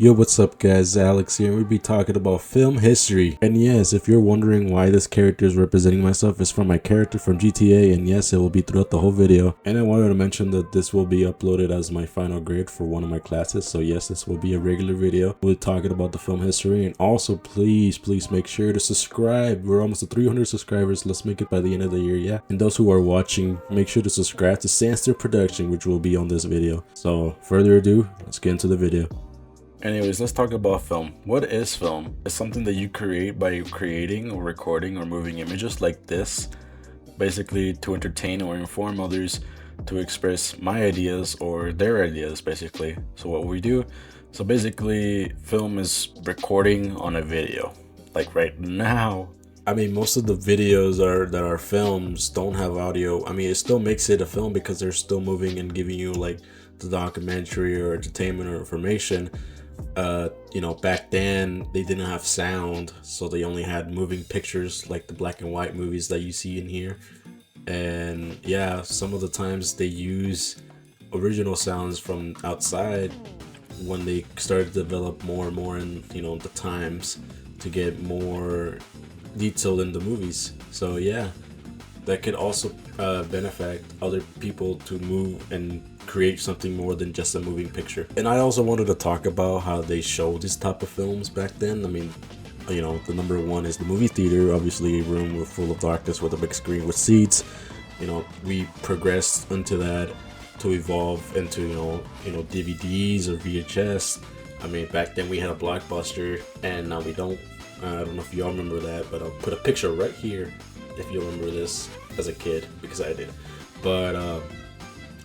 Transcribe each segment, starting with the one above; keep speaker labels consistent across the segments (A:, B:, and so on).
A: Yo, what's up guys, Alex here. We'll be talking about film history. And yes, if you're wondering why this character is representing myself, it's from my character from GTA, and yes, it will be throughout the whole video. And I wanted to mention that this will be uploaded as my final grade for one of my classes, so yes, this will be a regular video. We're talking about the film history, and also please make sure to subscribe. We're almost at 300 subscribers. Let's make it by the end of the year, yeah? And those who are watching, make sure to subscribe to Sandster Production, which will be on this video. So further ado, let's get into the video. Anyways, let's talk about film. What is film? It's something that you create by creating or recording or moving images like this, basically to entertain or inform others, to express my ideas or their ideas, basically. So what we do, so basically film is recording on a video, like right now. I mean, most of the videos that are films don't have audio. I mean, it still makes it a film because they're still moving and giving you like the documentary or entertainment or information. You know, back then they didn't have sound, so they only had moving pictures like the black and white movies that you see in here. And yeah, some of the times they use original sounds from outside when they started to develop more and more in, you know, the times to get more detail in the movies. So yeah, that could also benefit other people to move and create something more than just a moving picture. And I also wanted to talk about how they show this type of films back then. I mean, you know, the number one is the movie theater, obviously a room full of darkness with a big screen with seats. You know, we progressed into that to evolve into, you know, DVDs or VHS. I mean, back then we had a Blockbuster, and now we don't. I don't know if y'all remember that, but I'll put a picture right here if you remember this as a kid, because I did. But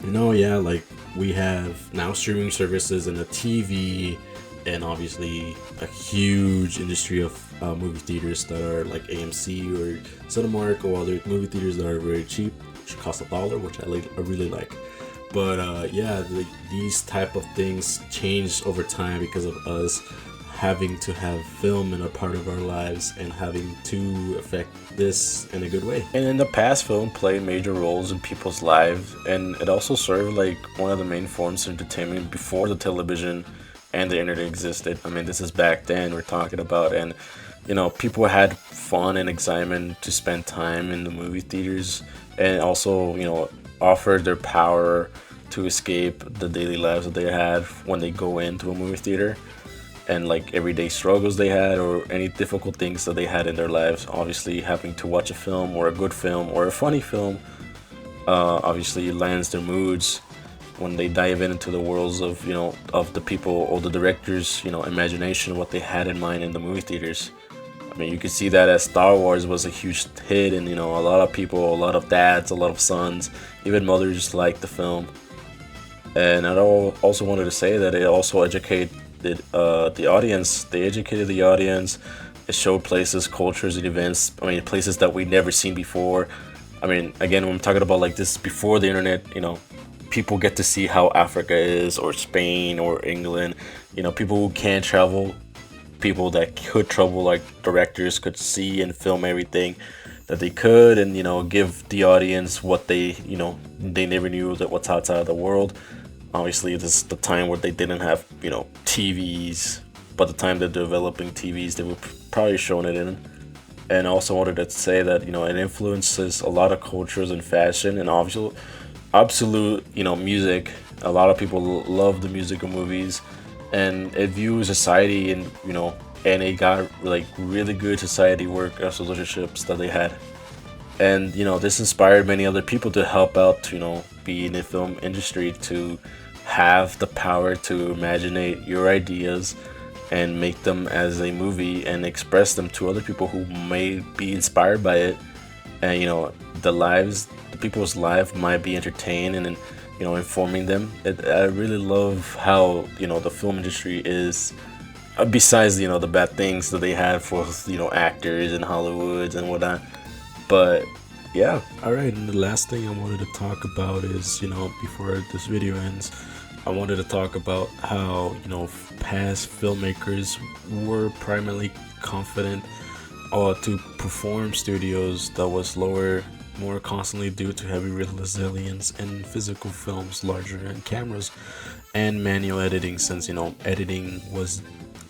A: you know, yeah, like we have now streaming services and a TV, and obviously a huge industry of movie theaters that are like AMC or Cinemark or other movie theaters that are very cheap, which cost $1, which I really like. But yeah, these type of things changed over time because of us having to have film in a part of our lives and having to affect this in a good way. And in the past, film played major roles in people's lives, and it also served like one of the main forms of entertainment before the television and the internet existed. I mean, this is back then we're talking about, and you know, people had fun and excitement to spend time in the movie theaters, and also, you know, offered their power to escape the daily lives that they had when they go into a movie theater, and like everyday struggles they had or any difficult things that they had in their lives. Obviously, having to watch a film or a good film or a funny film obviously lands their moods when they dive into the worlds of, you know, of the people or the directors, you know, imagination, what they had in mind in the movie theaters. I mean, you can see that as Star Wars was a huge hit, and you know, a lot of people, a lot of dads, a lot of sons, even mothers liked the film. And I also wanted to say that it also educated the audience. They educated the audience. It showed places, cultures, and events. I mean, places that we'd never seen before. I mean, again, when I'm talking about like this before the internet, you know, people get to see how Africa is, or Spain, or England. You know, people who can't travel, people that could travel, like directors, could see and film everything that they could, and you know, give the audience what they, you know, they never knew that what's outside of the world. Obviously, this is the time where they didn't have, you know, TVs, but the time they're developing TVs, they were probably showing it in. And I also wanted to say that, you know, it influences a lot of cultures and fashion and absolute, you know, music. A lot of people love the music of movies, and it views society, and you know, and it got like really good society work as relationships that they had. And you know, this inspired many other people to help out, you know, be in the film industry, to have the power to imaginate your ideas and make them as a movie and express them to other people who may be inspired by it. And you know, the people's life might be entertained, and you know, informing them. I really love how, you know, the film industry is, besides, you know, the bad things that they had for, you know, actors and Hollywoods and whatnot. But yeah, all right. And the last thing I wanted to talk about is, you know, before this video ends, I wanted to talk about how, you know, past filmmakers were primarily confident to perform studios that was lower more constantly due to heavy resilience in physical films, larger in cameras, and manual editing, since editing was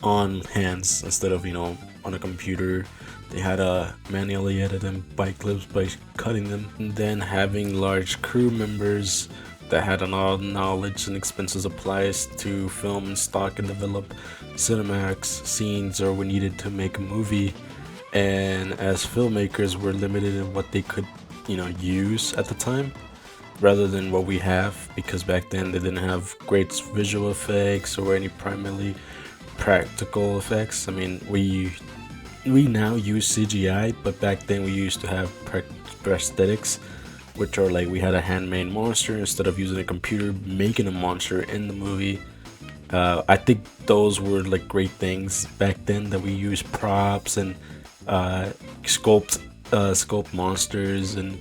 A: on hands instead of on a computer. They had to manually edit them by clips by cutting them, and then having large crew members that had a lot of knowledge and expenses applies to film and stock and develop cinematics scenes, or we needed to make a movie. And as filmmakers, we're limited in what they could use at the time, rather than what we have, because back then they didn't have great visual effects or any primarily practical effects. I mean, we now use CGI, but back then we used to have prosthetics, which are like we had a handmade monster instead of using a computer making a monster in the movie. I think those were like great things back then, that we used props and sculpt monsters, and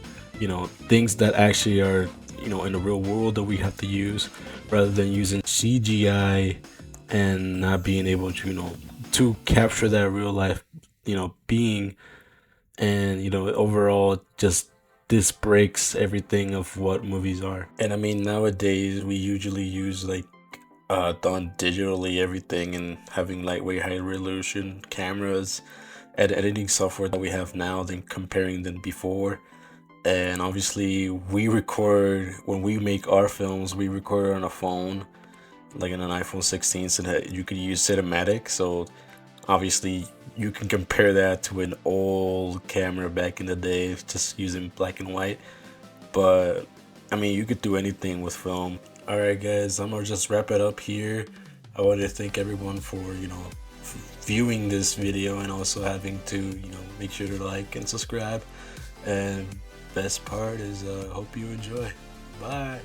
A: things that actually are in the real world that we have to use, rather than using CGI and not being able to to capture that real life being. And overall, just this breaks everything of what movies are. And I mean, nowadays we usually use like done digitally everything, and having lightweight high resolution cameras and editing software that we have now than comparing them before. And obviously we record, when we make our films, we record on a phone, like in an iPhone 16, so that you could use cinematic. So obviously you can compare that to an old camera back in the day just using black and white. But I mean, you could do anything with film. Alright guys, I'm gonna just wrap it up here. I want to thank everyone for viewing this video, and also having to make sure to like and subscribe. And best part is hope you enjoy. Bye.